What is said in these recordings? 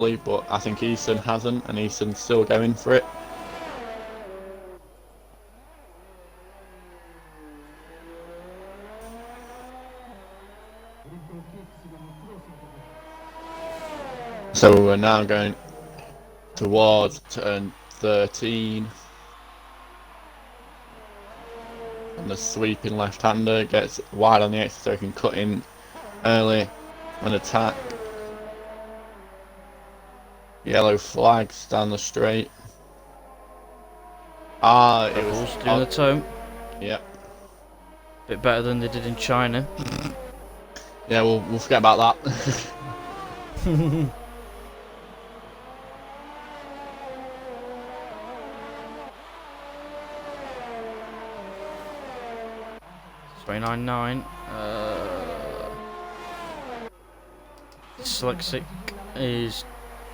but I think Easton hasn't, and Easton's still going for it. So we're now going towards turn 13. And the sweeping left-hander gets wide on the exit so he can cut in early and attack. Yellow flags down the straight. It was doing the toe. Yep. Bit better than they did in China. Yeah, we'll forget about that. .999. Dyslexic is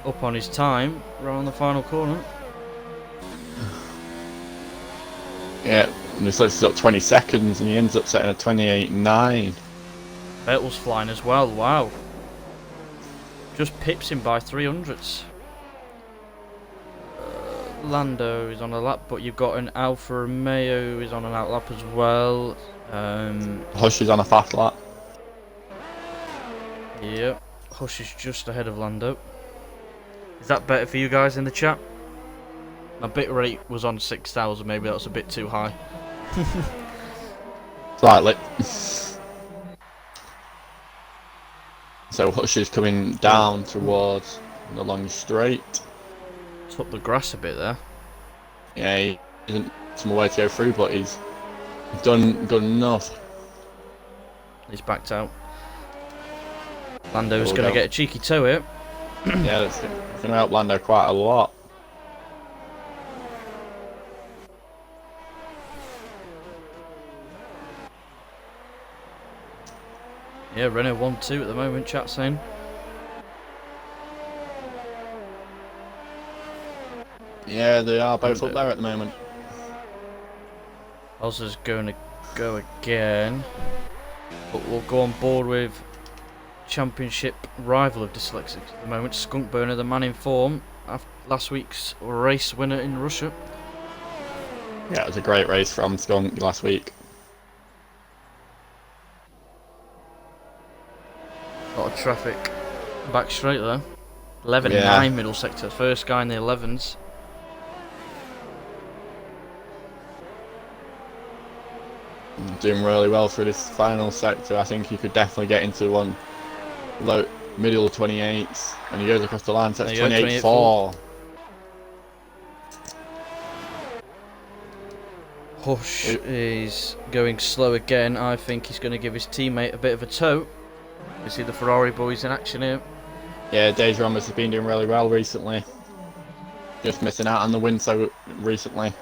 up on his time right on the final corner. Yeah, and Dyslexic's got 20 seconds and he ends up setting a 28.9. Vettel's flying as well, wow. Just pips him by 300ths. Lando is on a lap, but you've got an Alfa Romeo who is on an outlap as well. Hush is on a fast lap. Yep, Hush is just ahead of Lando. Is that better for you guys in the chat? My bit rate was on 6,000, maybe that was a bit too high. Slightly. So Hush is coming down towards the long straight. Took the grass a bit there. Yeah, he isn't some way to go through, but he's done good enough. He's backed out. Lando's going to get a cheeky toe here. Yeah, that's going to help Lando quite a lot. Yeah, Renault 1-2 at the moment, chat saying. Yeah, they are both up there at the moment. Ozza's going to go again. But we'll go on board with championship rival of Dyslexic at the moment, Skunk Burner, the man in form after last week's race winner in Russia. Yeah, it was a great race from Skunk last week. A lot of traffic back straight there. 11.9 middle sector, first guy in the 11s. Doing really well through this final sector. I think he could definitely get into one low middle 28s, and he goes across the line, sets 28.4. Hush is going slow again. I think he's going to give his teammate a bit of a toe. You see the Ferrari boys in action here. Yeah, Deja Ramos has been doing really well recently. Just missing out on the win so recently.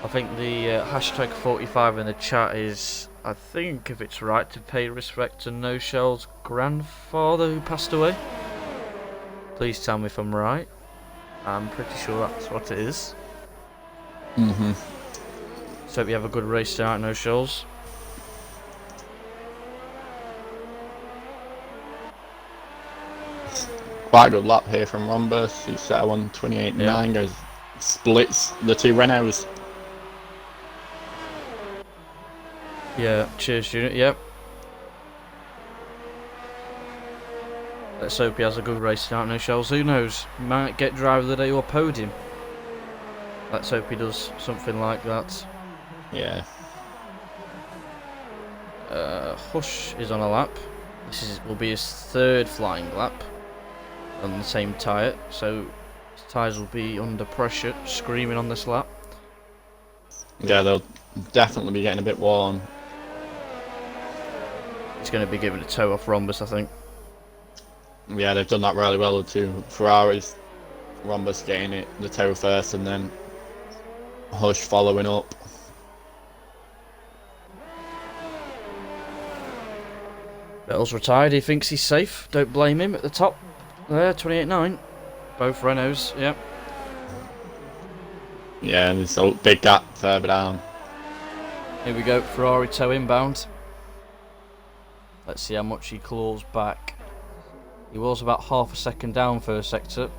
I think the hashtag 45 in the chat is, I think if it's right, to pay respect to No Shell's grandfather who passed away. Please tell me if I'm right. I'm pretty sure that's what it is. So hope you have a good race tonight, No Shells. Quite a good lap here from Rhombus. He set a 128.9, goes splits the two Renaults. Yeah, cheers unit, yep. Let's hope he has a good race tonight, No Shells. Who knows? Might get driver of the day or podium. Let's hope he does something like that. Yeah. Hush is on a lap. This will be his third flying lap on the same tyre, so his tyres will be under pressure, screaming on this lap. Yeah, they'll definitely be getting a bit worn. He's going to be giving a toe off Rhombus, I think. Yeah, they've done that really well, the two Ferraris. Rhombus getting the toe first, and then Hush following up. Vettel's retired, he thinks he's safe. Don't blame him at the top. There, 28.9. Both Renaults, yep. Yeah, and there's a big gap further down. Here we go, Ferrari toe inbound. Let's see how much he claws back. He was about half a second down first sector.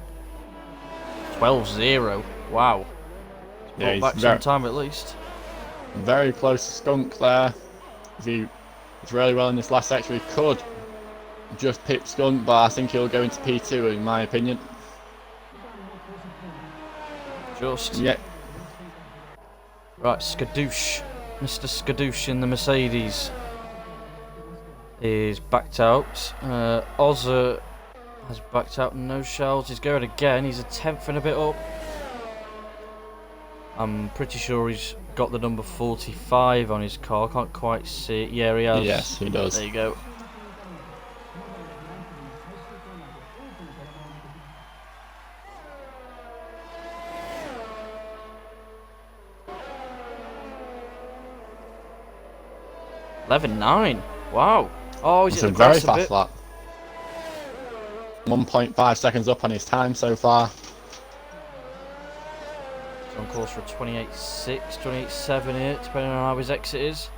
12-0. Wow. Yeah, Brought back some time at least. Very close to Skunk there. If he was really well in this last sector, he could just pick Skunk, but I think he'll go into P2 in my opinion. Just. Yeah. Right, Skadoosh. Mr. Skadoosh in the Mercedes is backed out. Ozza has backed out, no shells. He's going again. He's a tenth and a bit up. I'm pretty sure he's got the number 45 on his car. Can't quite see it. Yeah, he has. Yes, he does. There you go. $11.9. Wow. Oh, he's It's at a the very grass a fast bit. lap. 1.5 seconds up on his time so far. He's on course for 28.6, 28.7 here, depending on how his exit is.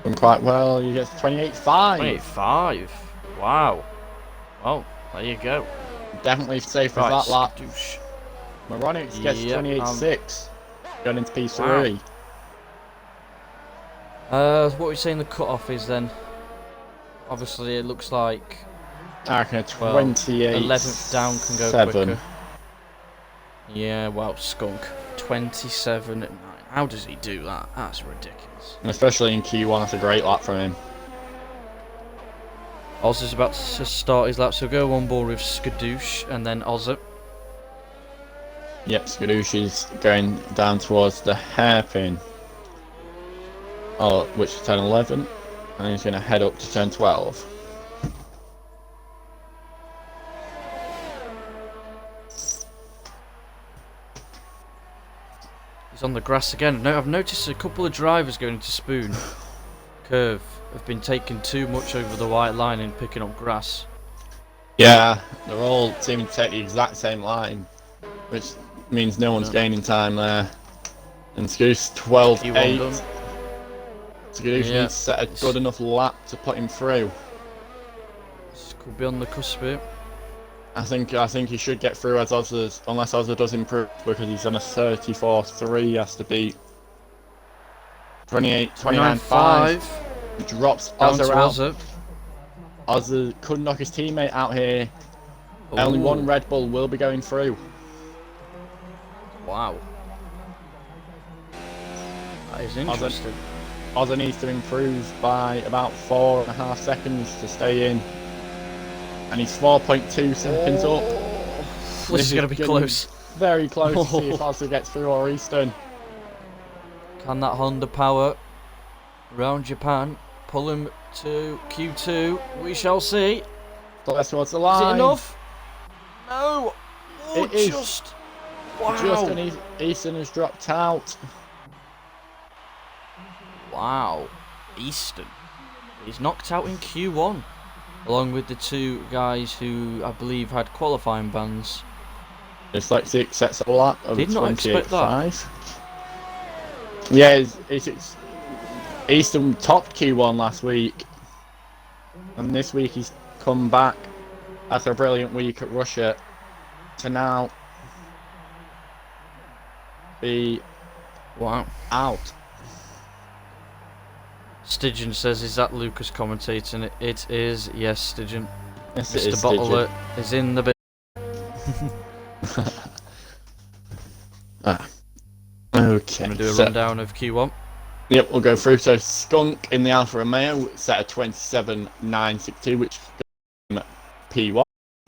Done quite well. He gets 28.5. 28.5. Wow. Well, there you go. Definitely safe Right, as that lap. Skadoosh. Moronics gets Yep, 28.6. Going into P3. Wow. What are we saying the cut-off is then? Obviously, it looks like I reckon a 28. 11th down can go 7. quicker. Yeah, well, Skunk. 27.9. How does he do that? That's ridiculous. And especially in Q1, that's a great lap from him. Ozza's about to start his lap, so go on board with Skadoosh and then Ozza. Yep, Skadoosh is going down towards the hairpin. Oh, which is turn 11. And he's going to head up to turn 12. He's on the grass again. No, I've noticed a couple of drivers going to Spoon Curve have been taking too much over the white line and picking up grass. Yeah, they're all seeming to take the exact same line, which means no one's gaining time there. And Skadoosh 12.8. Skadoosh needs to set a good enough lap to put him through. This could be on the cusp here. I think he should get through as Ozza's, unless Ozza does improve, because he's on a 34.3. He has to beat 29.5. Drops Ozza out. Ozza could knock his teammate out here. Ooh. Only one Red Bull will be going through. Wow. That is interesting. Ozza needs to improve by about 4.5 seconds to stay in. And he's 4.2 seconds up. This is going to be close. Very close to see if Ozza gets through or Easton. Can that Honda power round Japan pull him to Q2? We shall see. That's towards the line. Is it enough? No. Oh, it is. Just. Wow. Just and Easton has dropped out. Wow. Easton. He's knocked out in Q1. Along with the two guys who I believe had qualifying bans. Dyslexic sets a lap of 28.5. Yeah, it's Easton topped Q1 last week, and this week he's come back after a brilliant week at Russia to now be out. Stygian says, "Is that Lucas commentating?" It is, yes, Stygian. Yes, Mr. Bottler is in the bit. Okay. I'm gonna do a rundown of Q1. Yep, we'll go through. So Skunk in the Alfa Romeo set a 27.962, which is P1,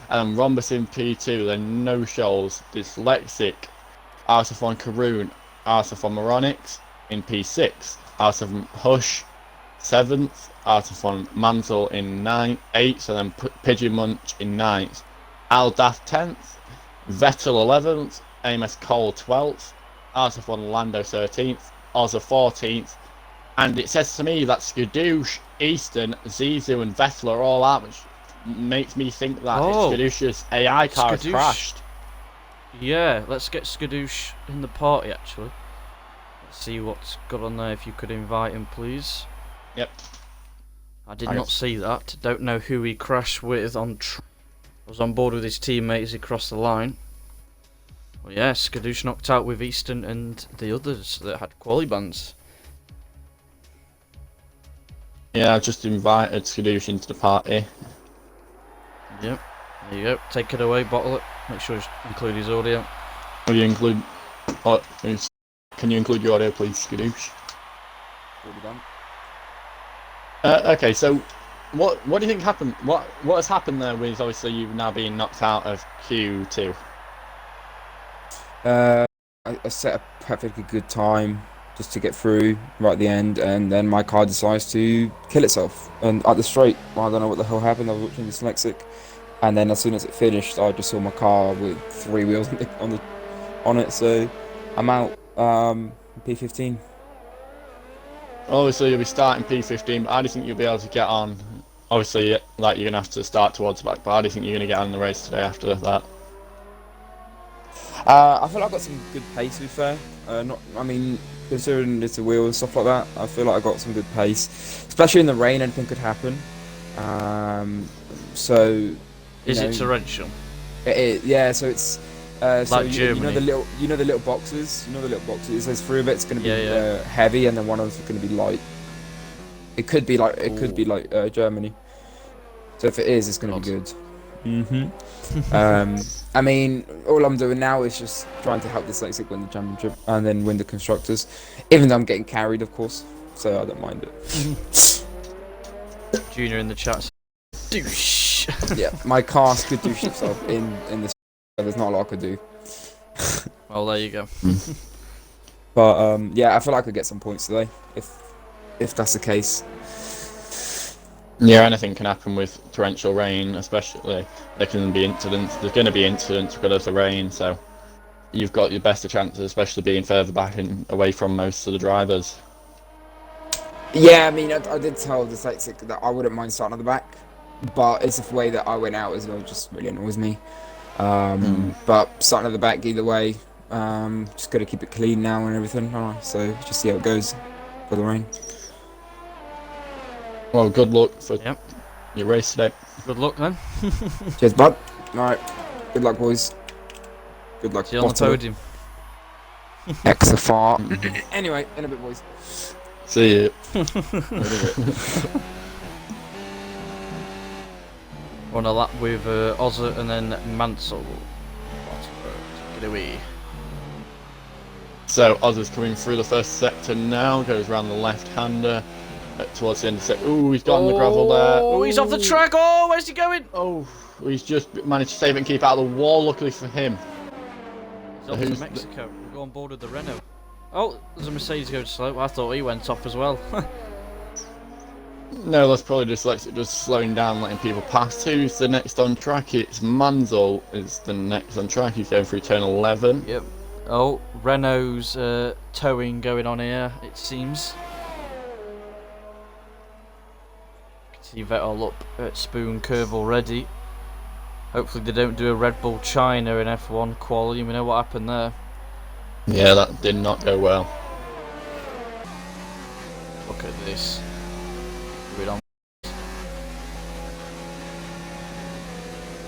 and Rhombus in P2. Then no shoals. Dyslexic, RSF1 Karoon, RSF1 Moronics in P6, RSF1 Hush 7th, RSF1 Mantle in 8th, so then Pigeon Munch in 9th, Aldaf 10th, Vettel 11th, Amos Cole 12th, RSF1 Lando 13th, Ozza 14th, and it says to me that Skadoosh, Easton, Zizou and Vettel are all out, which makes me think that Skadoosh's AI car has crashed. Yeah, let's get Skadoosh in the party actually. see what's got on there. If you could invite him, please. Yep. I did not see that. Don't know who he crashed with on. I was on board with his teammate as he crossed the line. Well, yeah, Skadoosh knocked out with Easton and the others that had quali bands. Yeah, I just invited Skadoosh into the party. Yep. There you go. Take it away, bottle it. Make sure you include his audio. Will you include? Can you include your audio, please, Skadoosh? Already done. Okay, so what do you think happened? What has happened there with obviously you now being knocked out of Q2? I set a perfectly good time just to get through right at the end, and then my car decides to kill itself. And at the straight, I don't know what the hell happened. I was watching Dyslexic, and then as soon as it finished, I just saw my car with 3 wheels on it. So I'm out. P15. Obviously, you'll be starting P15, but how do you think you'll be able to get on? Obviously, like you're gonna have to start towards the back, but how do you think you're gonna get on the race today after that? I feel like I got some good pace, to be fair. Considering it's a wheel and stuff like that, I feel like I got some good pace. Especially in the rain, anything could happen. Is it torrential? Yeah. So it's like Germany. You know the little boxes. It says 3 of it's going to be heavy, and then 1 of it's going to be light. It could be like Germany. So if it is, it's going to be good. I mean, all I'm doing now is just trying to help Dyslexic win the championship and then win the constructors, even though I'm getting carried, of course. So I don't mind it. Junior in the chat. Douche. Yeah, my car could douche itself in this. There's not a lot I could do. Well, there you go. But yeah, I feel like I could get some points today if that's the case. Yeah, anything can happen with torrential rain, especially. There can be incidents. There's going to be incidents because of the rain, so you've got your best of chances, especially being further back and away from most of the drivers. Yeah, I mean, I did tell Dyslexic that I wouldn't mind starting at the back, but it's the way that I went out as well just really annoys me. But starting at the back either way, just got to keep it clean now and everything. So just see how it goes for the rain. Well, good luck for your race today. Good luck then. Cheers, bud. Alright. Good luck, boys. Good luck. See you on the podium. XFR. Anyway, in a bit, boys. See you. On a lap with Ozza and then Mansell. Get away. So Ozza's coming through the first sector now, goes around the left-hander. Towards the end of the sector. Ooh, he's got on the gravel there. Oh, he's off the track. Oh, where's he going? Oh, he's just managed to save it and keep out of the wall, luckily for him. He's off to Mexico. We'll go on board with the Renault. Oh, there's a Mercedes going slow. Well, I thought he went off as well. No, that's probably Dyslexic just slowing down, letting people pass. Who's the next on track? It's Mansell is the next on track. He's going through turn 11. Yep. Oh, Renault's towing going on here, it seems. See Vettel up at Spoon Curve already. Hopefully they don't do a Red Bull China in F1 quality. We know what happened there. Yeah, that did not go well. Look at this. Read on.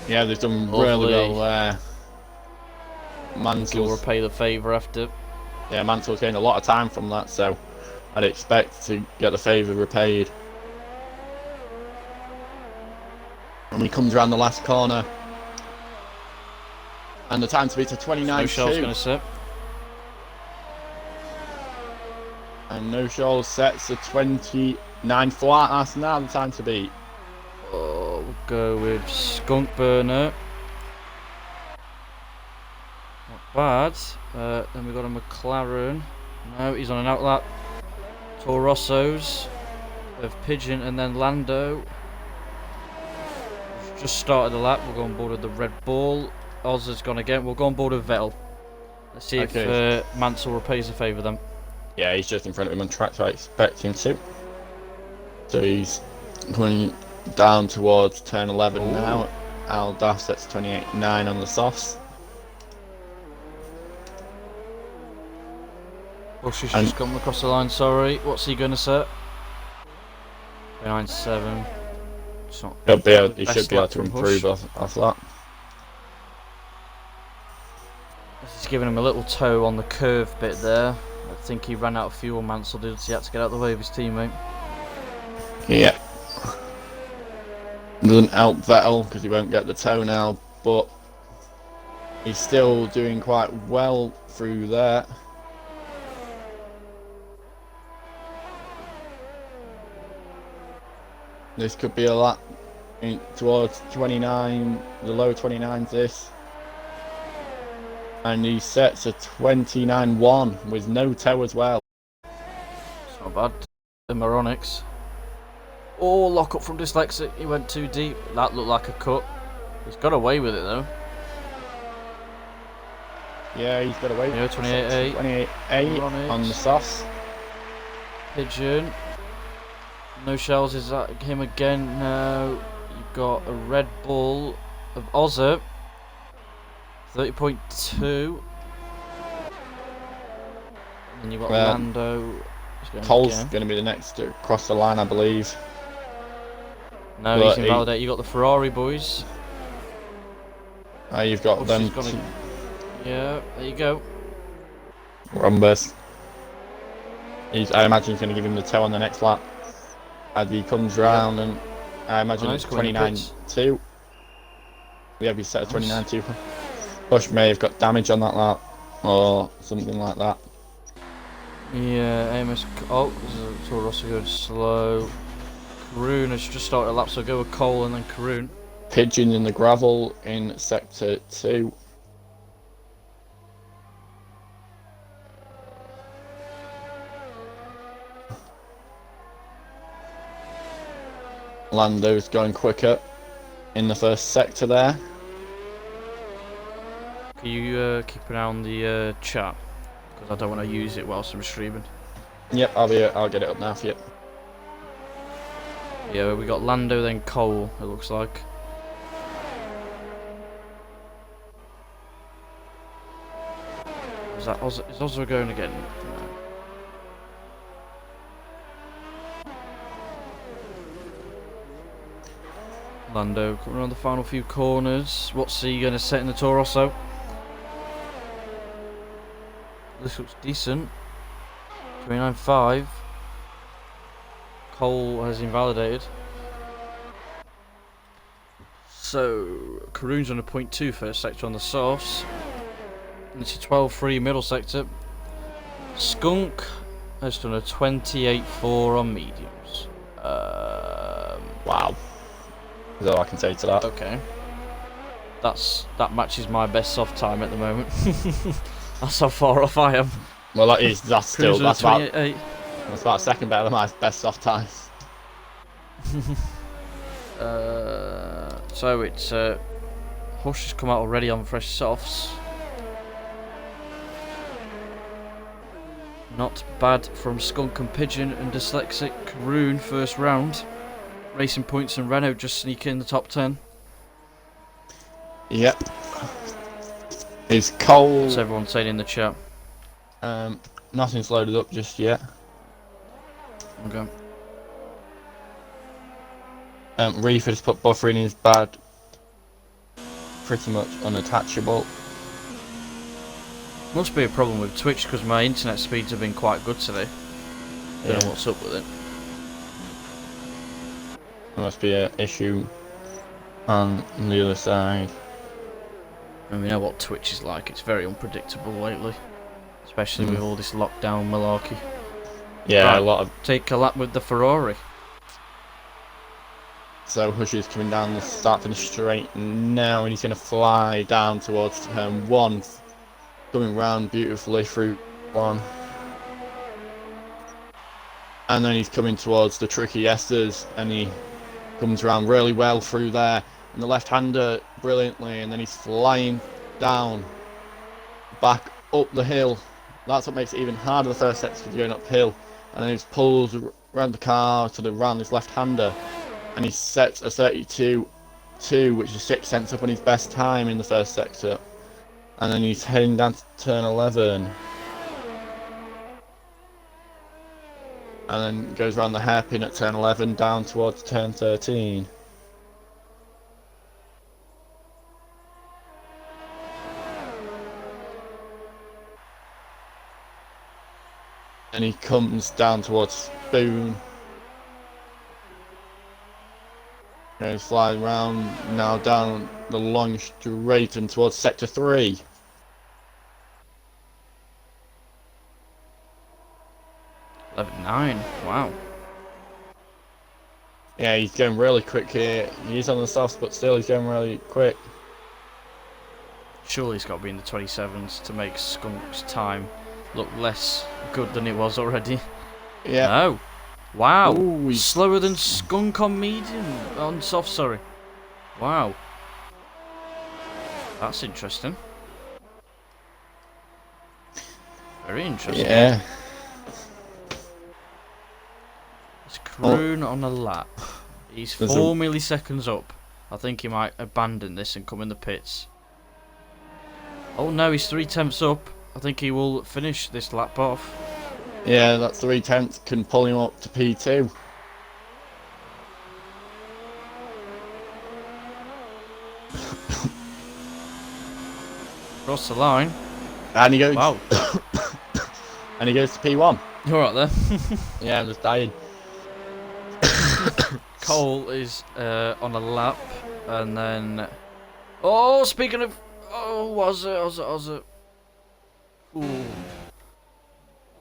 Yeah, they've done really well there. Mansell will repay the favour after. Yeah, Mansell's gained a lot of time from that, so I'd expect to get the favour repaid. And he comes around the last corner. And the time to beat a 29.2. No Shell's going to sit. And No Shell sets a 29 flat. That's now the time to beat. Oh, we'll go with Skunk Burner. Not bad. Then we've got a McLaren. No, he's on an outlap. Toro Rosso's of Pigeon and then Lando. Just started the lap. We'll go on board with the Red Bull. Oz has gone again. We'll go on board with Vettel. Let's see if Mansell repays the favour then. Yeah, he's just in front of him on track, so I expect him to. So he's going down towards turn 11 now. Al Duff sets 28.9 on the softs. Bush has And- just gone across the line, sorry. What's he going to set? 9.7. It's not He should be the able best to lap from improve Bush. off that. He's giving him a little toe on the curve bit there. I think he ran out of fuel, Mansell did, so he had to get out of the way of his teammate. Yeah. Doesn't help Vettel because he won't get the toe now, but he's still doing quite well through there. This could be a lap towards 29, the low 29s this. And he sets a 29.1 with no toe as well. It's not bad. The Moronics. Oh, lock up from Dyslexic. He went too deep. That looked like a cut. He's got away with it though. Yeah, he's got away. Yeah, 28.8. 28.8 on the softs. Pigeon. No shells, is that him again? No. You've got a Red Bull of Ozza. 30.2. And then you've got Lando. Cole's going to be the next to cross the line, I believe. No, but he's invalidated. You've got the Ferrari boys. You've got them. Yeah, there you go. Rumbus. I imagine he's going to give him the toe on the next lap as he comes round, and I imagine it's 29.2. Yeah, he set a 29.2. Bush may have got damage on that lap or something like that. Yeah, Amos. Oh, Toro Rosso going slow. Karoon has just started a lap, so go with Cole and then Karoon. Pigeon in the gravel in sector 2. Lando's going quicker in the first sector there. Can you keep an eye on the chat? Because I don't want to use it whilst I'm streaming. Yep, I'll get it up now for you. Yeah, we got Lando then Cole, it looks like. Is Ozza going again? No. Lando coming around the final few corners. What's he going to set in the Toro Rosso? This looks decent. 29.5. Cole has invalidated. So, Karoon's on a 0.2 first sector on the softs. And it's a 12.3 middle sector. Skunk has done a 28.4 on mediums. Wow. That's all I can say to that. Okay. That matches my best soft time at the moment. That's how far off I am. Well, that's about a second better than my best soft times. So it's Hush has come out already on fresh softs. Not bad from Skunk and Pigeon and Dyslexic. Karoon first round. Racing Points and Renault just sneak in the top 10. Yep. Is Cole... What's everyone saying in the chat? Nothing's loaded up just yet. Okay. Reefer's put buffering is bad. Pretty much unattachable. Must be a problem with Twitch because my internet speeds have been quite good today. Don't know what's up with it. There must be an issue on the other side. And we know what Twitch is like, it's very unpredictable lately. Especially with all this lockdown malarkey. Yeah, right, a lot of... Take a lap with the Ferrari. So Hush is coming down the start finish straight now, and he's going to fly down towards turn 1. Coming round beautifully through 1. And then he's coming towards the tricky S's, and he comes around really well through there. And the left-hander brilliantly, and then he's flying down, back up the hill. That's what makes it even harder the first set, because you're going uphill. And then he just pulls around the car to the round his left-hander, and he sets a 32.2, which is 6 cents up on his best time in the first sector. And then he's heading down to turn 11. and then goes around the hairpin at turn 11 down towards turn 13. And he comes down towards Spoon. Goes sliding round now down the long straight and towards sector 3. 11.9. Wow. Yeah, he's going really quick here. He's on the softs, but still he's going really quick. Surely he's got to be in the 27s to make Skunk's time look less good than it was already. Yeah. No. Wow. Ooh, he's Slower than Skunk on medium. On soft, sorry. Wow. That's interesting. Very interesting. Yeah. It's Kroon on a lap. He's 4 milliseconds up. I think he might abandon this and come in the pits. Oh no, he's 3/10 up. I think he will finish this lap off. Yeah, that 3/10 can pull him up to P2. Cross the line. And he goes. Wow. And he goes to P1. You're right there. Yeah, I'm just dying. Cole is on a lap, and then. Oh, speaking of. Oh, was it? Ooh.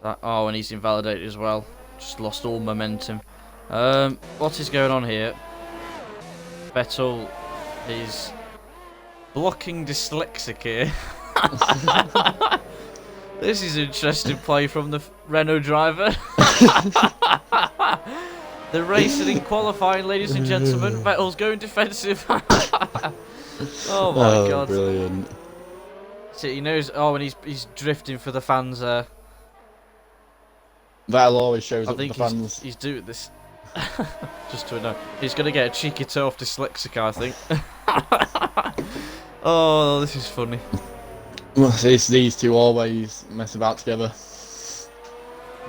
And he's invalidated as well. Just lost all momentum. What is going on here? Vettel is blocking Dyslexic here. This is interesting play from the Renault driver. The racing in qualifying, ladies and gentlemen. Vettel's going defensive. Oh my god. Brilliant. See, he knows. Oh, and he's drifting for the fans there. That'll always shows I up think the fans. he's doing this just to know. He's gonna get a cheeky toe off Dyslexic, I think. Oh, this is funny. Well, it's these two always mess about together.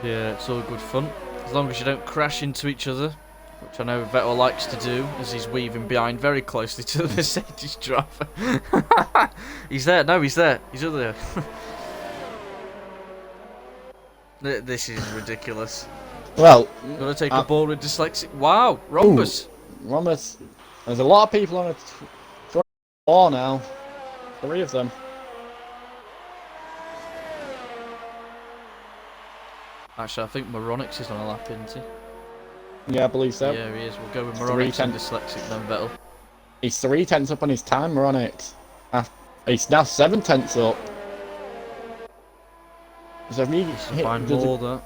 Yeah, it's all good fun. As long as you don't crash into each other, which I know Vettel likes to do, as he's weaving behind very closely to the Mercedes driver. He's there. No, he's there. He's over there. This is ridiculous. Well, Gonna take a ball with Dyslexic. Wow, Rhombus. Rhombus. There's a lot of people on a 24 now. 3 of them. Actually, I think Moronix is on a lap, isn't he? Yeah, I believe so. Yeah, he is. We'll go with Moronix and Dyslexic then Vettel. He's 3/10 up on his time, Moronix. He's now 7/10 up. So if he Find more that.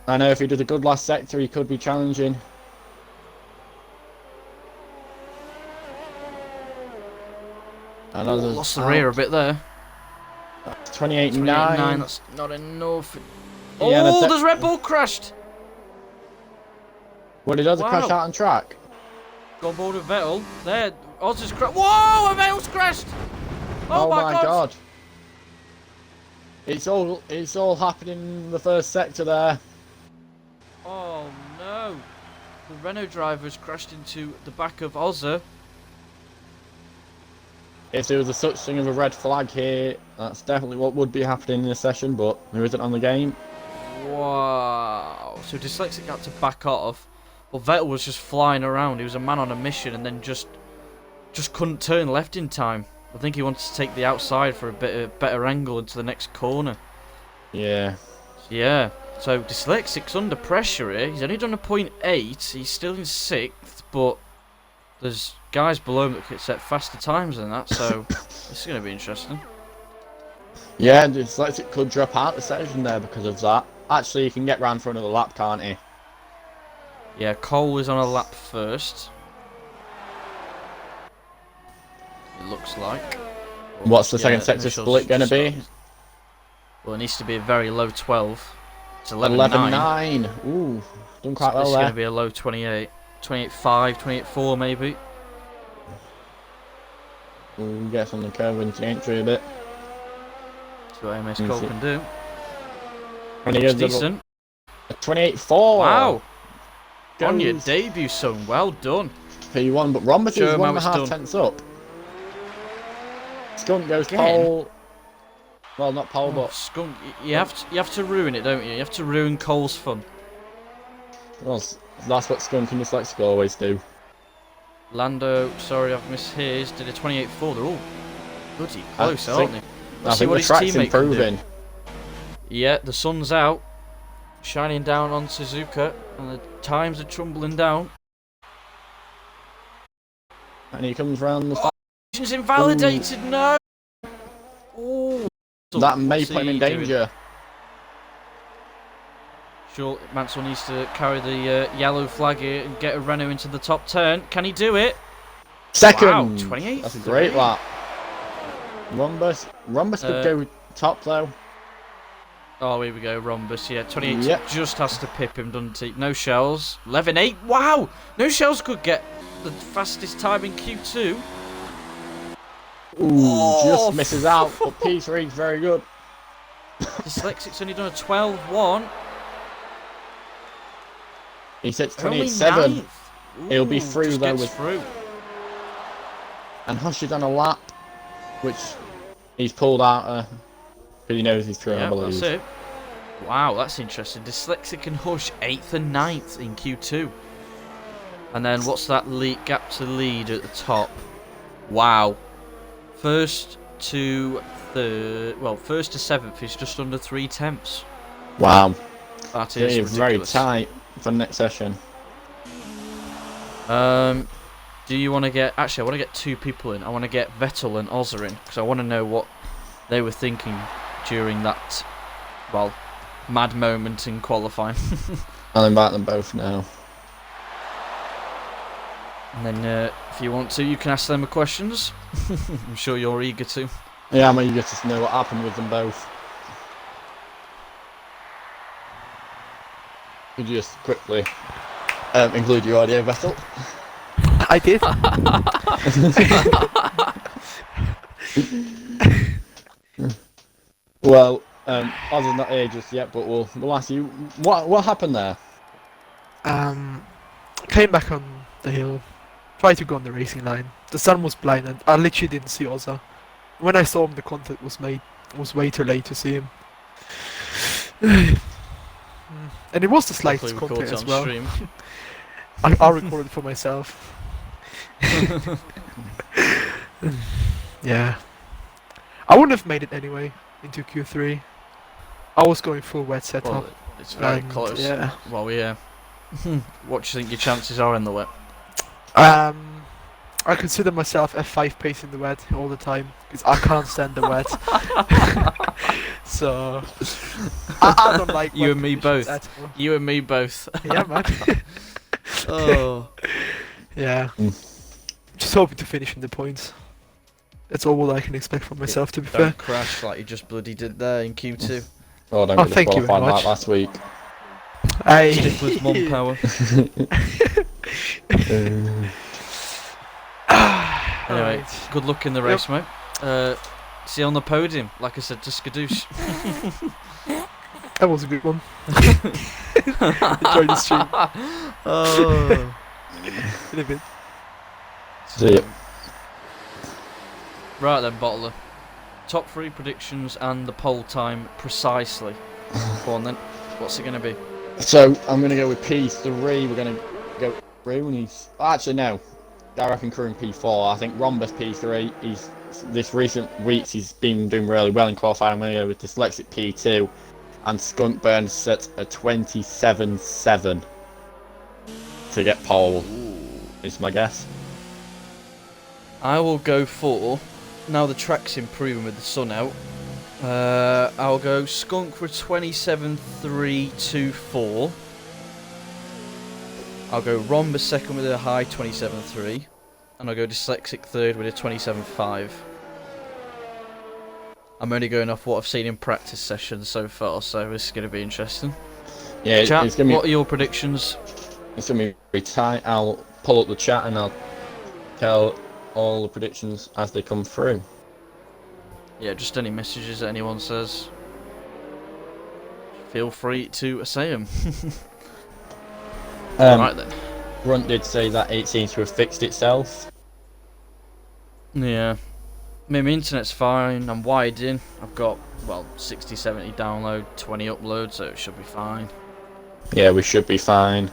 I know if he did a good last sector, he could be challenging. And Lost the rear a bit there. 28.9. That's not enough. Yeah, Oh, there's Red Bull crashed. Well, he does a Wow. crash out on track. Go on board with Vettel. There, Oz has crashed. Whoa, a Vettel's crashed. Oh, my god. It's all happening in the first sector there. Oh no. The Renault driver's crashed into the back of Ozza. If there was a such thing of a red flag here, that's definitely what would be happening in this session, but there isn't on the game. Wow. So Dyslexic had to back off. Well, Vettel was just flying around. He was a man on a mission and then just couldn't turn left in time. I think he wanted to take the outside for a better angle into the next corner. Yeah. Yeah. So Dyslexic's under pressure here. He's only done a 0.8. He's still in 6th, but there's guys below him that could set faster times than that, so this is going to be interesting. Yeah, Dyslexic could drop out the session there because of that. Actually, he can get round for another lap, can't he? Yeah, Cole is on a lap first. It looks like. What's the second sector split going to be? Well, it needs to be a very low 12. It's 11.9. 11.9. Ooh, done quite well It's there. going to be a low 28. 28.5, 28.4 maybe. We'll get on the curve into the entry a bit. See what MS Cole can do. And he Looks has decent. a 28.4. Wow. On your Goes debut, son. Well done. P1, but Rhombus Show is him how it's 1.5 done. tenths up. Skunk goes Again? pole. Well, not pole, Oh, but Skunk, you have to ruin it, don't you? You have to ruin Cole's fun. well, that's what Skunk and Dyslexic always do. Lando, sorry, I've missed his. Did a 28.4. They're all bloody I close, aren't think- they? I Let's see think what the his track's teammate can do. improving. Yeah, the sun's out, shining down on Suzuka, and the times are tumbling down. And he comes round the Engine's invalidated, no! Ooh. that may What's put him he in doing? danger. Sure, Mansell needs to carry the yellow flag here and get a Renault into the top turn. Can he do it? Second. Wow, 28. That's a great lap. Rhombus could go top though. Oh, here we go, Rhombus. Yeah, 28 Yep. just has to pip him, doesn't he? No shells. 11.8. Wow! No shells could get the fastest time in Q2. Ooh, just misses out, but P3 is very good. Dyslexic's only done a 12.1. He sits They're only 28.7 ninth. He'll be Ooh, through just though gets with- through. and Hush is on a lap, which he's pulled out because he knows he's through, I Yeah, believe. that's it. Wow, that's interesting. Dyslexic and Hush 8th and 9th in Q2. And then what's that gap to lead at the top? Wow. First to 7th is just under 3 tenths. Wow, That it is is very ridiculous. tight for next session. Do you want to get... Actually, I want to get 2 people in. I want to get Vettel and Ozzer in, because I want to know what they were thinking during that, well, mad moment in qualifying. I'll invite them both now. And then, if you want to, you can ask them questions. I'm sure you're eager to. Yeah, I'm eager to know what happened with them both. Could you just quickly include your audio, Vettel? I did. Well, Ozzy's not here just yet, but we'll ask you what happened there. Came back on the hill, tried to go on the racing line. The sun was blinded. I literally didn't see Ozza. When I saw him, the contact was made. It was way too late to see him. And it was the slightest Hopefully we contact caught as it well. on stream. I recorded for myself. Yeah. I wouldn't have made it anyway into Q3. I was going full wet setup. Well, it's very and, close. Yeah. Well, yeah. What do you think your chances are in the wet? I consider myself F5 pace in the wet all the time because I can't stand the wet. So I don't like You wet and me conditions both. at all. You and me both. Yeah, man. Oh. Yeah. Just hoping to finish in the points. That's all I can expect from myself, to be fair. Don't crash like you just bloody did there in Q2. Oh, don't Oh, get thank you very disqualified like much. last week. Stick with mum power. Anyway, Alright. good luck in the race, mate. See you on the podium, like I said to Skadoosh. That was a good one. Enjoy the stream. Oh. In a bit. See ya. Right then, Bottler. Top 3 predictions and the poll time precisely. Go on then. What's it going to be? So I'm gonna go with P3. We're gonna go through, and he's actually no. I reckon Crew in P4. I think Rhombus P3. He's this recent weeks he's been doing really well in qualifying. I'm gonna go with Dyslexic P2, and Skunk Burns set a 27.7 to get pole. Is my guess. I will go for, now the track's improving with the sun out, I'll go Skunk for 27.324. I'll go Rhombus second with a high 27.3. And I'll go Dyslexic third with a 27.5. I'm only going off what I've seen in practice sessions so far, so this is going to be interesting. Yeah, Chat, it's gonna be. what are your predictions? It's gonna be very tight. I'll pull up the chat and I'll tell all the predictions as they come through. Yeah, just any messages that anyone says. feel free to say them. Right then. Grunt did say that it seems to have fixed itself. Yeah. I mean, my internet's fine, I'm wired in, I've got, well, 60, 70 download, 20 upload, so it should be fine. Yeah, we should be fine.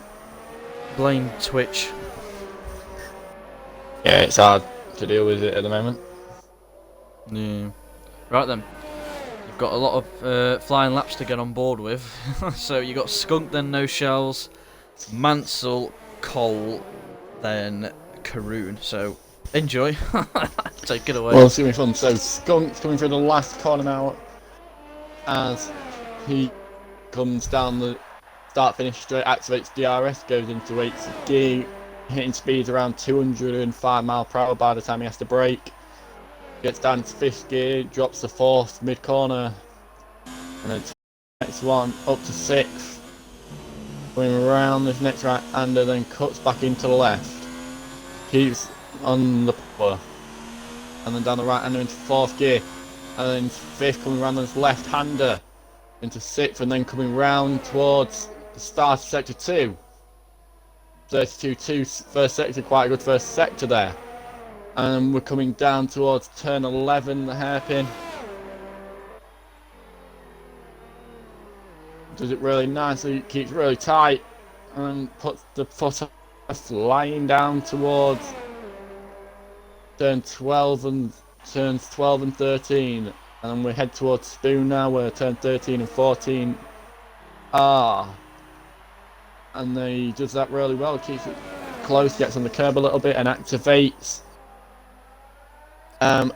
Blame Twitch. Yeah, it's hard to deal with it at the moment. Yeah. Right then. You've got a lot of flying laps to get on board with. So you got Skunk, then No Shells, Mansell, Cole, then Karoon. So enjoy. Take it away. Well, it's going to be fun. So Skunk's coming through the last corner now as he comes down the start-finish straight, activates DRS, goes into 8th gear, hitting speeds around 205 mph by the time he has to brake. Gets down to 5th gear, drops to 4th mid-corner, and then next one up to 6th. Going around this next right-hander, then cuts back into the left. Keeps on the power. And then down the right-hander into 4th gear. And then 5th coming around this left-hander into 6th, and then coming round towards the start of sector 2. 32-2, first sector, quite a good first sector there. And we're coming down towards turn 11, the hairpin. Does it really nicely, keeps really tight, and puts the foot flying down towards turn 12 and turns 12 and 13. And we head towards Spoon now, where turn 13 and 14 are. And he does that really well, keeps it close, gets on the curb a little bit, and activates. Not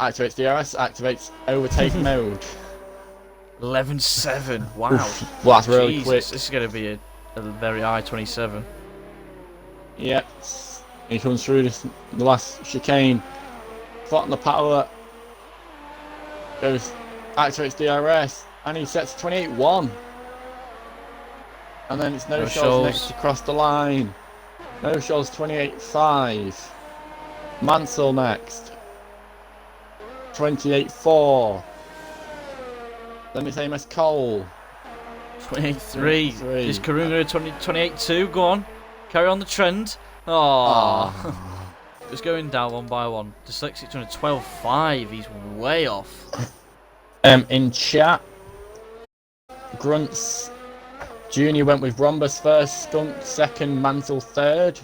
activates DRS, activates overtake mode. 11.7. Wow. Well, that's really Jesus, quick. This is going to be a very I-27. Yep. He comes through the last chicane. Foot on the power. Goes, activates DRS, and he sets 28-1. And then it's No Shells next to cross the line. No Shells 28-5. Mansell next. 28-4. Then it's Amos Cole. 28-3. 23. Is Karunga 28-2? Go on. Carry on the trend. Oh. It's going down one by one. Dyslexic doing a 12-5. He's way off. In chat, Grunts Junior went with Rhombus first, Skunk second, Mansell third.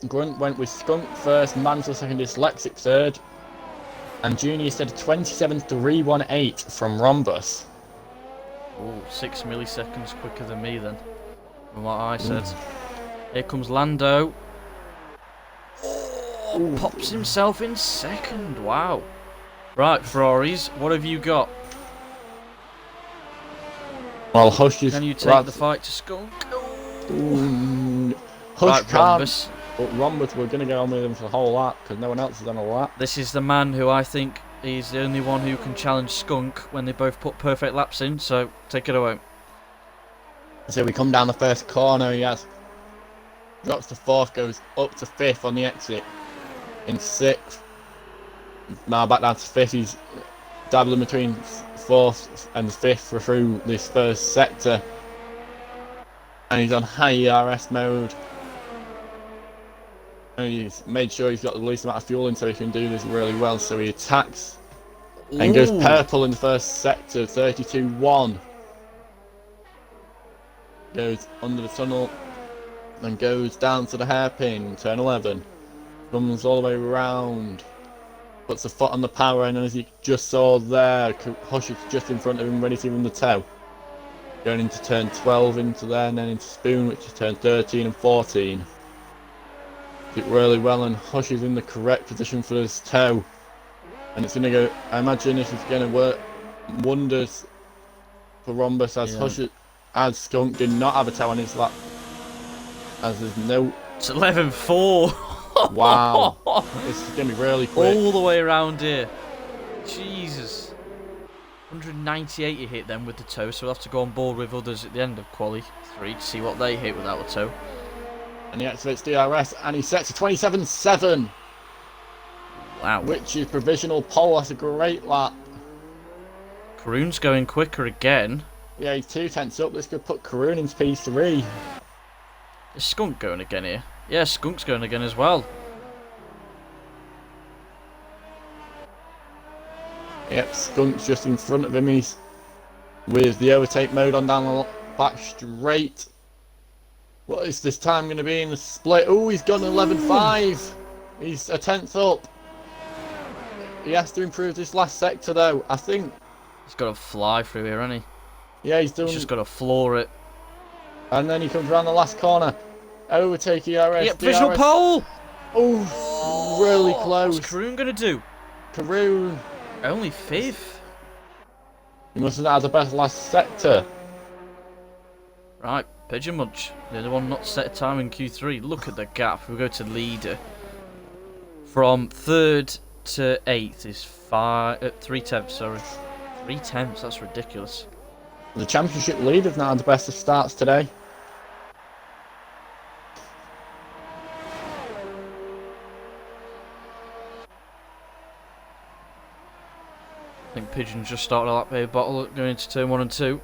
Grunt went with Skunk first, Mansell second, Dyslexic third. And Junior said 27.318 from Rhombus. Ooh, 6 milliseconds quicker than me then. From what I said. Here comes Lando. Oh, pops himself in second. Wow. Right, Ferraris, what have you got? Well, Hush is... Can you take the fight to Skunk? Hush Right, can't, Rhombus. but Rhombus, we're going to go on with him for the whole lap, because no one else has done a lap. This is the man who I think is the only one who can challenge Skunk when they both put perfect laps in, so take it away. So we come down the first corner, he has... drops to 4th, goes up to 5th on the exit. In 6th. Now back down to 5th, he's dabbling between 4th and 5th through this first sector. And he's on high ERS mode. And he's made sure he's got the least amount of fuel in so he can do this really well. So he attacks and goes purple in the first sector, 32-1. Goes under the tunnel and goes down to the hairpin, turn 11. Comes all the way around. Puts a foot on the power, and as you just saw there, Hush is just in front of him, ready to give him the toe. Going into turn 12 into there, and then into Spoon, which is turn 13 and 14. Did really well, and Hush is in the correct position for this toe. And it's going to go, I imagine this is going to work wonders for Rhombus, as Hush, as Skunk did not have a toe on his lap. As there's no... It's 11-4. Wow. This is going to be really quick. All the way around here. Jesus. 198 he hit then with the toe, so we'll have to go on board with others at the end of Quali 3 to see what they hit without a toe. And he activates DRS, and he sets a 27-7. Wow. Which is provisional pole. That's a great lap. Karoon's going quicker again. Yeah, he's 2/10 up. This could put Karoon into P3. Is Skunk going again here? Yeah, Skunk's going again as well. Yep, Skunk's just in front of him. He's with the overtake mode on down the back straight. What is this time going to be in the split? Oh, he's gone 11.5. He's a 10th up. He has to improve this last sector though. I think. He's got to fly through here, hasn't he? Yeah, he's done. He's just got to floor it. And then he comes around the last corner. Overtaking RS. Yep, visual pole! Oh, really close. What's Karoon going to do? Karoon. Only 5th. He must have had the best last sector. Right, Pigeon Munch. The only one not set a time in Q3. Look at the gap. We go to leader. From 3rd to 8th is 3/10, sorry. 3/10, that's ridiculous. The championship leaders now had the best of starts today. I think Pigeon just started a lap here, Bottle going into turn 1 and 2.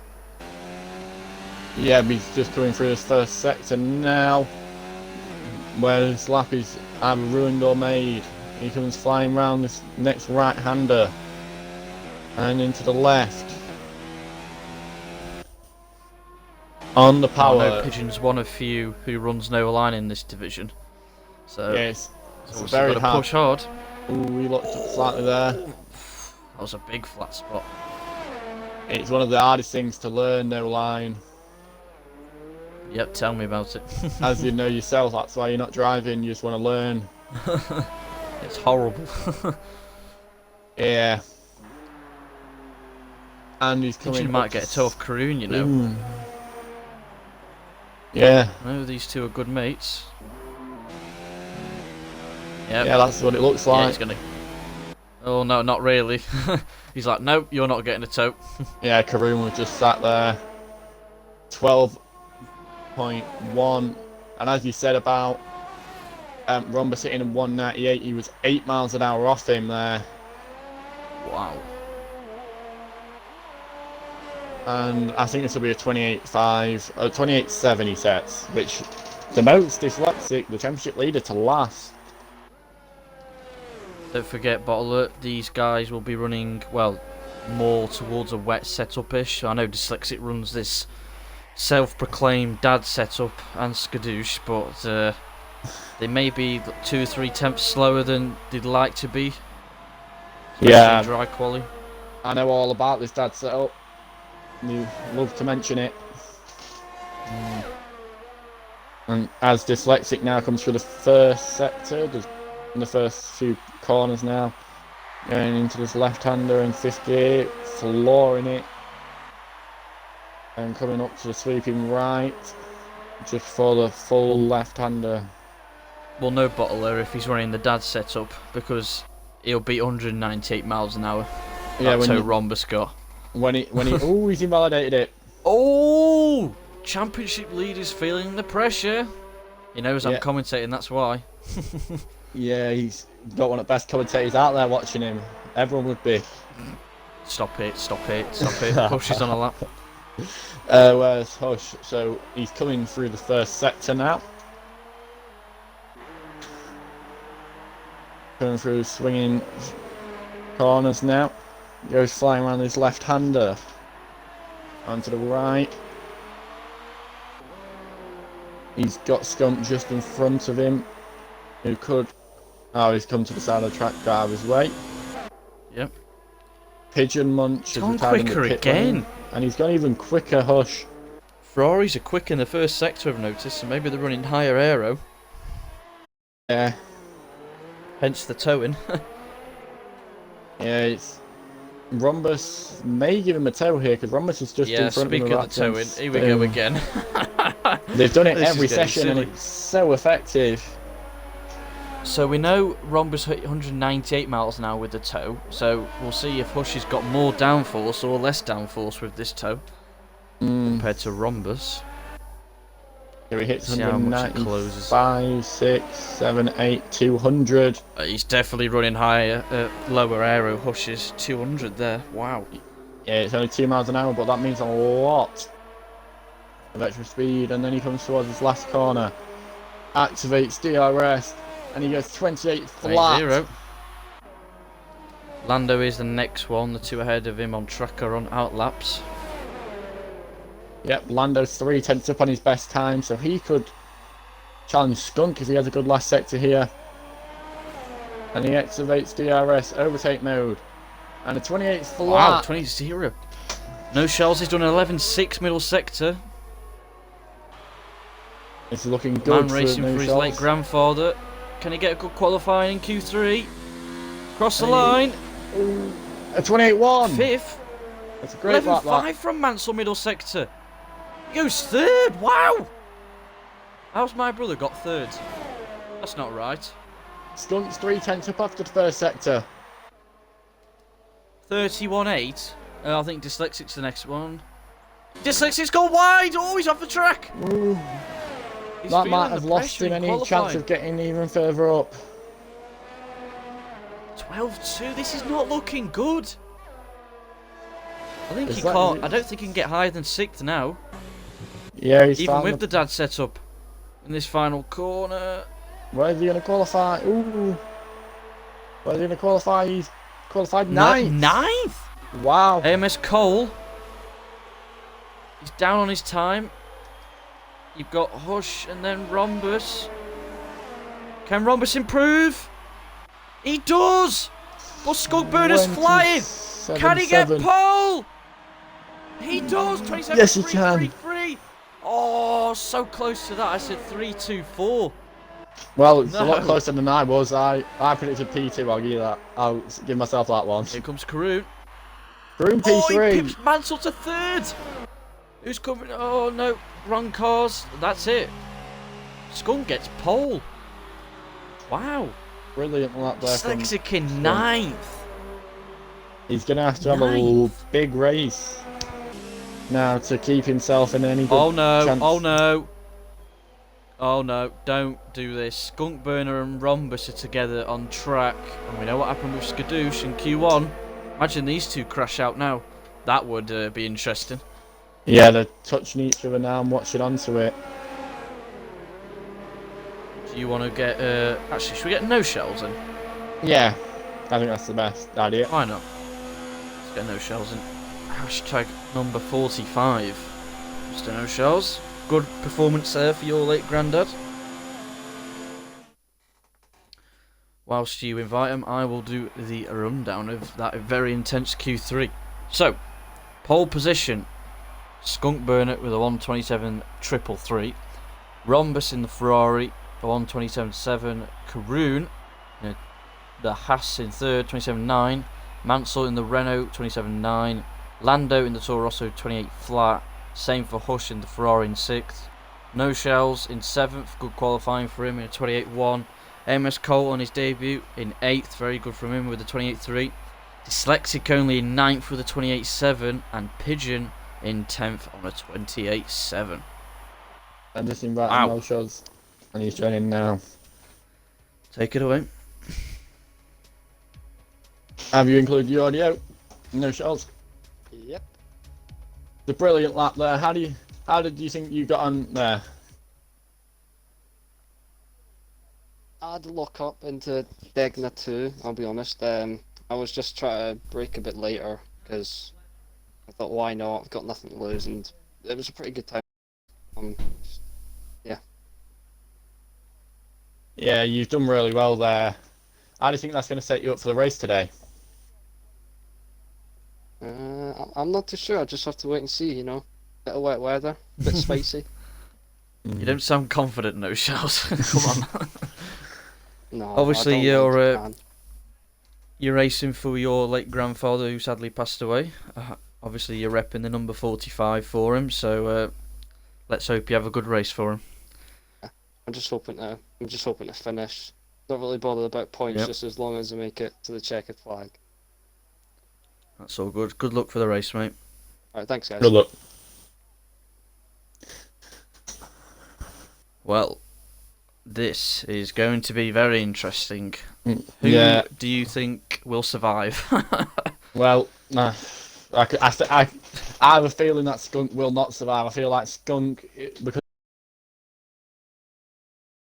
Yeah, but he's just coming through his first sector now. Where his lap is either ruined or made. He comes flying round this next right-hander. And into the left. On the power. I know Pigeon's one of few who runs no line in this division. So, Yes, it's it's very got to hard. push hard. Ooh, he locked up slightly there. That was a big flat spot. It's one of the hardest things to learn, no line. Yep, tell me about it. As you know yourself, that's why you're not driving, you just want to learn. It's horrible. Yeah. And he's coming. Pigeon might get a toe off Karoon, you know. Ooh. Yeah. I know these two are good mates. Yep. Yeah, that's what it looks Yeah, like. he's gonna. Oh no, not really. He's like, nope, you're not getting a toe. Yeah, Karoon was just sat there. 12.1. And as you said about Rumba sitting in 198, he was 8 miles an hour off him there. Wow. And I think this will be a 28.5, 28.7 he sets, which the most dyslexic, the championship leader to last. Don't forget, Bottler, these guys will be running, well, more towards a wet setup-ish. I know Dyslexic runs this self-proclaimed dad setup and skadoosh, but they may be 2 or 3 tenths slower than they'd like to be. Yeah. Dry quali. I know all about this dad setup. You love to mention it. And as Dyslexic now comes through the first sector, there's in the first few corners now, going into this left-hander in 58, flooring it, and coming up to the sweeping right, just for the full left-hander. Well, no Bottler if he's running the dad setup, because he'll beat 198 miles an hour. Yeah, That's when how Rhombus got. Oh, he's invalidated it. Oh! Championship leader's feeling the pressure. He knows I'm Yeah. commentating, that's why. Yeah, he's got one of the best commentators out there watching him. Everyone would be. Stop it, stop it, stop it. Push is on a lap. Where's Hush? So he's coming through the first sector now. Going through swinging corners now. Goes flying around his left-hander. Onto the right. He's got Skunk just in front of him. Who could... Oh, he's come to the side of the track, driver's way. Yep. Pigeon Munch He's has gone retired in the quicker pit again. lane, and he's gone even quicker, Hush. Ferraris are quick in the first sector, I've noticed, so maybe they're running higher aero. Yeah. Hence the towing. Yeah, it's... Rhombus may give him a tow here, because Rhombus is just Yeah, in front of him. speaking of the towing, here we go again. They've done it This is every getting session, and silly. it's so effective. So we know Rhombus hit 198 miles an hour with the tow, so we'll see if Hush has got more downforce or less downforce with this tow compared to Rhombus. Here he hits See how much it closes. 195, 6, 7, 8, 200. He's definitely running higher, lower aero. Hush is 200 there. Wow. Yeah, it's only 2 miles an hour, but that means a lot of extra speed. And then he comes towards his last corner, activates DRS, and he goes 28 flat. 8-0. Lando is the next one. The two ahead of him on track are on outlaps. Yep, Lando's 3 tenths up on his best time, so he could challenge Skunk if he has a good last sector here. And he activates DRS, overtake mode. And a 28 flat. Wow, 20-0. No shells, he's done an 11-6 middle sector. It's looking good. Man racing for his late grandfather. Can he get a good qualifying in Q3? Cross the line. Ooh, a 28-1. Fifth. That's a great lap. 11-5 from Mansell middle sector. He goes third. Wow. How's my brother got third? That's not right. Skunk's 3 tenths up after the first sector. 31-8. I think Dyslexic's the next one. Dyslexic's gone wide. Oh, he's off the track. Ooh. He's That feeling might the have lost pressure him in any chance qualifying. of getting even further up. 12-2. This is not looking good. I think Is he that- can't. I don't think he can get higher than 6th now. Yeah, he's Even found with the dad setup in this final corner. Where's he going to qualify? Ooh. Where's he going to qualify? He's qualified No, 9th. 9th. Wow. AMS Cole. He's down on his time. You've got Hush and then Rhombus. Can Rhombus improve? He does! But Skunk Burner's flying! Can he get 27-7. pole? He does! 27 Yes, he can. 3. Oh, so close to that. I said 3-2-4. Well, it's a lot No. closer than I was. I predicted P2, I'll give you that. I'll give myself that one. Here comes Karun. Broom Oh, he P3. pips Mansell to 3rd! Who's coming? Oh no, wrong cars. That's it. Skunk gets pole. Wow. Brilliant lap there from Dyslexic in 9th. He's going to have to have a Ninth. big race now to keep himself in any good Oh no, chance. oh no. Oh no, don't do this. Skunk Burner and Rhombus are together on track. And we know what happened with Skadoosh in Q1. Imagine these two crash out now. That would be interesting. Yeah, they're touching each other now and watching onto it. Do you want to get... actually, should we get no shells in? Yeah, I think that's the best idea. Why not? Let's get no shells in. Hashtag number 45. Mr. No shells. Good performance there for your late granddad. Whilst you invite him, I will do the rundown of that very intense Q3. So, pole position. Skunk Burner with a 127.333. Rhombus in the Ferrari, a 127.7. Karun, the Haas in third, 27.9. Mansell in the Renault, 27.9. Lando in the Toro Rosso, 28 flat. Same for Hush in the Ferrari in 6th. No Shells in 7th, good qualifying for him in a 28.1. MS Cole on his debut in 8th, very good from him with a 28.3. Dyslexic only in 9th with a 28.7. And Pigeon in 10th on a 28.7. I just invited Ow. no shows and he's joining now. Take it away. Have you included the audio? No shows. Yep. The brilliant lap there. How did you think you got on there? I had to lock up into Degna 2, I'll be honest. I was just trying to brake a bit later because I thought, why not? I've got nothing to lose, and it was a pretty good time. Yeah. Yeah, you've done really well there. How do you think that's going to set you up for the race today? I'm not too sure. I just have to wait and see, you know. Bit of wet weather, bit spicy. You don't sound confident, No Shells. Come on. No, Obviously, I don't like Japan. You're racing for your late grandfather who sadly passed away. Obviously, you're repping the number 45 for him, so let's hope you have a good race for him. I'm just hoping to finish. Not really bothered about points, Yep. just as long as I make it to the checkered flag. That's all good. Good luck for the race, mate. Alright, thanks guys. Good luck. Well, this is going to be very interesting. Who Yeah. do you think will survive? Well, I have a feeling that Skunk will not survive. I feel like Skunk, because